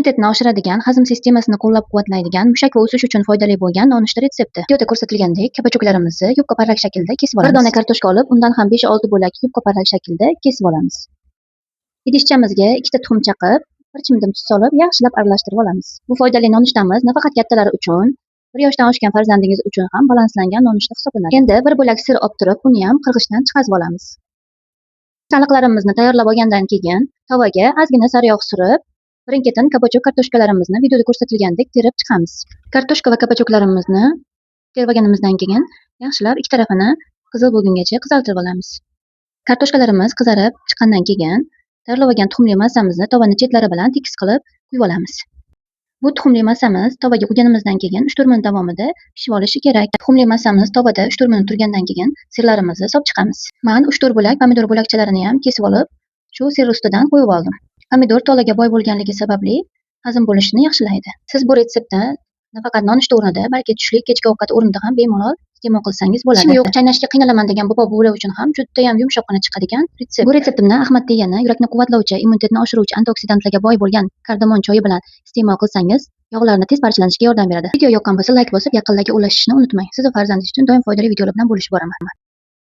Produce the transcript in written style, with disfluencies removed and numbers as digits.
Immunitetni oshiradigan, hazm sistemasini qo'llab-quvvatlaydigan, mushak va o'sish uchun foydali bo'lgan nonushta retsepti. Videoda ko'rsatilgandek kapachoklarimizni yupqa parrak shaklda kesib olamiz. Bir dona kartoshka olib, undan ham 5-6 bo'lak yupqa parrak shaklda kesib olamiz. Idishchamizga 2 ta tuxum chaqib, bir chimdim tuz solib, yaxshilab aralashtirib olamiz. Bu foydali nonushtamiz nafaqat kattalar uchun, 1 yoshdan oshgan farzandingiz uchun ham balanslangan nonushta hisoblanadi. Endi bir bo'lak sir olib turib, uni ham qirg'ichdan chiqazib olamiz. Sariqlarimizni tayyorlab olgandan keyin tovaga ozgina sariyog' surib, birin-ketin kapachok kartoshkalarimizni videoda ko'rsatilgandek terib chiqamiz. Kartoshka va kapachoklarimizni terib olganimizdan keyin yaxshilab ikki tarafini qizil bo'lgungacha qizartirib olamiz. Kartoshkalarimiz qizarib chiqqandan keyin tayyorlab olgan tuxumli massamizni tovani chetlari bilan tekis qilib quyib olamiz. Bu tuxumli massamiz tovaga quyganimizdan keyin 3-4 minut davomida pishib olishi kerak. Tuxumli massamiz tovada 3-4 minut turgandan keyin sirlarimizni solib chiqamiz. Men 3-4 bo'lak pomidor bo'lakchalarini ham kesib olib, shu sir ustidan qo'yib oldim. Pomidor tolaga boy bo'lganligi sababli hazm bo'lishini yaxshilaydi. Siz bu retseptni nafaqat nonushta o'rnida, balki tushlik, kechki ovqat o'rnida ham bemalol iste'mol qilsangiz bo'ladi. Ishim yo'q, chaynashga qiynalaman degan bobo-buvilar uchun ham juda ham yumshoqqina chiqadigan retsept. Bu retseptimni Ahmad degani yurakni quvvatlovchi, immunitetni oshiruvchi, antioksidantlarga boy bo'lgan kardamon choyi bilan iste'mol qilsangiz, yog'larni tez parchalanishiga yordam beradi. Video yoqqan bo'lsa, like bosib, yaqinlarga ulashishni unutmang. Siz va farzandingiz uchun doim foydali videolar bilan bo'lishib boraman.